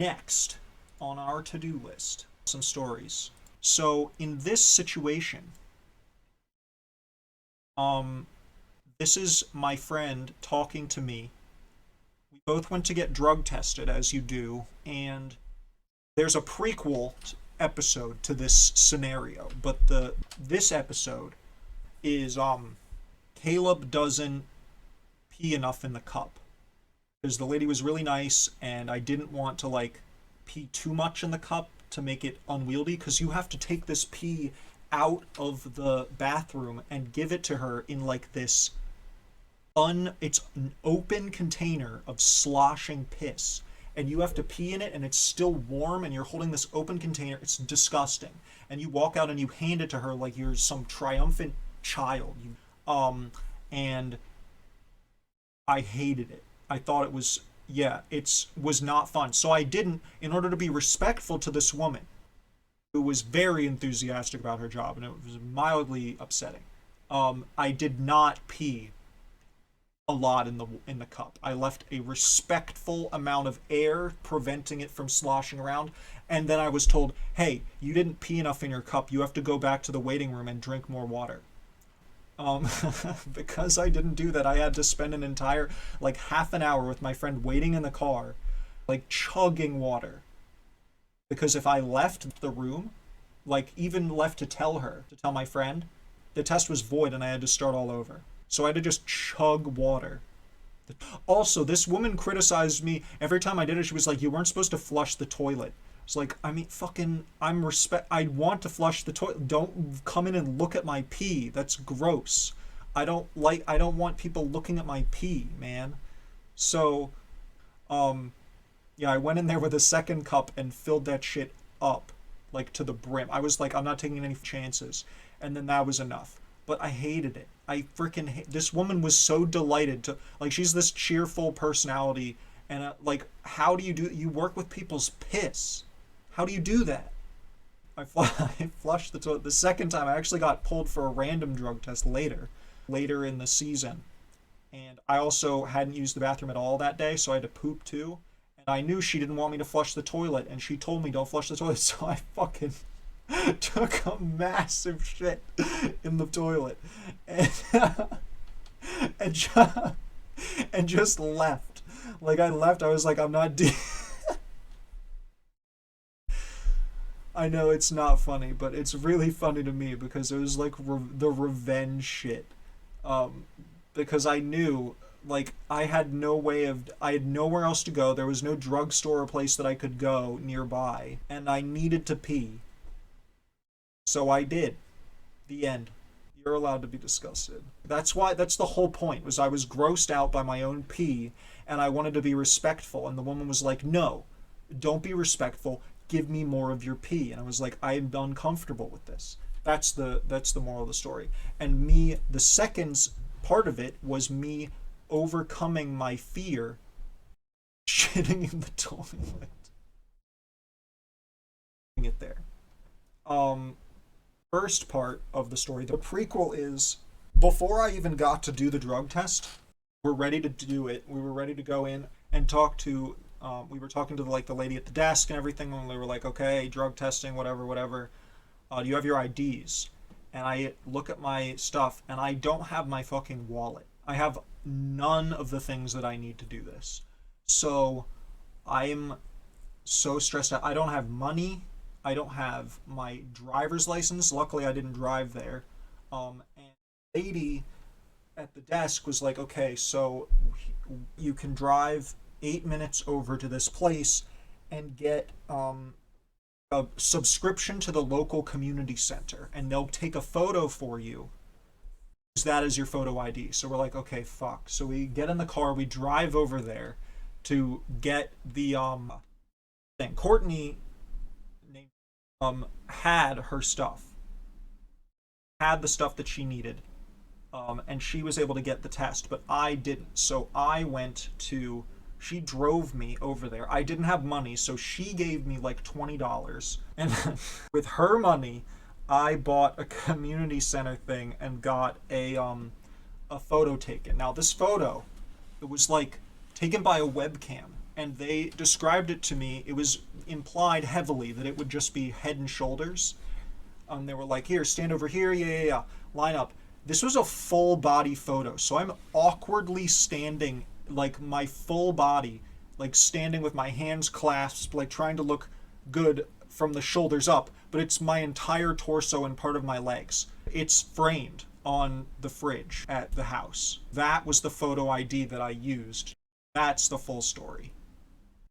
Next on our to-do list, some stories. So in this situation, um, this is my friend talking to me. We both went to get drug tested, as you do, and there's a prequel episode to this scenario, but the this episode is Caleb doesn't pee enough in the cup because the lady was really nice and I didn't want to like pee too much in the cup to make it unwieldy because you have to take this pee out of the bathroom and give it to her in like this it's an open container of sloshing piss and you have to pee in it and it's still warm and you're holding this open container. It's disgusting. And you walk out and you hand it to her like you're some triumphant child. And I hated it. I thought it was, yeah, it's was not fun. So I didn't, in order to be respectful to this woman who was very enthusiastic about her job and it was mildly upsetting. I did not pee a lot in the cup. I left a respectful amount of air preventing it from sloshing around, and then I was told, "Hey, you didn't pee enough in your cup. You have to go back to the waiting room and drink more water." Um, because I didn't do that, I had to spend an entire like half an hour with my friend waiting in the car, like chugging water. Because if I left the room, like even left to tell her, to tell my friend, the test was void and I had to start all over. So I had to just chug water. Also, this woman criticized me every time I did it. She was like, "You weren't supposed to flush the toilet." It's like, I mean, fucking, I want to flush the toilet. Don't come in and look at my pee. That's gross. I don't want people looking at my pee, man. So, yeah, I went in there with a second cup and filled that shit up, like to the brim. I was like, I'm not taking any chances. And then that was enough. But I hated it. I freaking this woman was so delighted to like she's this cheerful personality and like how do you work with people's piss? How do you do that? I flushed the toilet. The second time I actually got pulled for a random drug test later in the season. And I also hadn't used the bathroom at all that day, so I had to poop too. And I knew she didn't want me to flush the toilet, and she told me don't flush the toilet, so I fucking took a massive shit in the toilet and and, just, and just left. Like I left, I was like, I'm not. I know it's not funny, but it's really funny to me because it was like the revenge shit. Um, because I knew like I had nowhere else to go. There was no drugstore or place that I could go nearby, and I needed to pee. So I did. The end. You're allowed to be disgusted. That's the whole point, was I was grossed out by my own pee and I wanted to be respectful and the woman was like, "No, don't be respectful. Give me more of your pee." And I was like, "I am uncomfortable with this." That's the moral of the story. And me the second part of it was me overcoming my fear shitting in the toilet. It there. Um First part of the story. The prequel is before I even got to do the drug test, we're ready to do it. We were ready to go in and talk to. We were talking to the lady at the desk and everything, and they were like, "Okay, drug testing, whatever, whatever. Do you have your IDs?" And I look at my stuff, and I don't have my fucking wallet. I have none of the things that I need to do this. So I'm so stressed out. I don't have money. I don't have my driver's license. Luckily, I didn't drive there. And the lady at the desk was like, "Okay, so you can drive 8 minutes over to this place and get a subscription to the local community center, and they'll take a photo for you. Use that as your photo ID." So we're like, "Okay, fuck." So we get in the car, we drive over there to get the thing. Courtney had her stuff, had the stuff that she needed, and she was able to get the test, but I didn't. So I went to. She drove me over there. I didn't have money, so she gave me like $20, and with her money, I bought a community center thing and got a photo taken. Now this photo, it was like taken by a webcam, and they described it to me. It was implied heavily that it would just be Head and Shoulders. They were like, here, stand over here, yeah, line up. This was a full body photo, so I'm awkwardly standing, like my full body, like standing with my hands clasped, like trying to look good from the shoulders up, but it's my entire torso and part of my legs. It's framed on the fridge at the house. That was the photo ID that I used. That's the full story.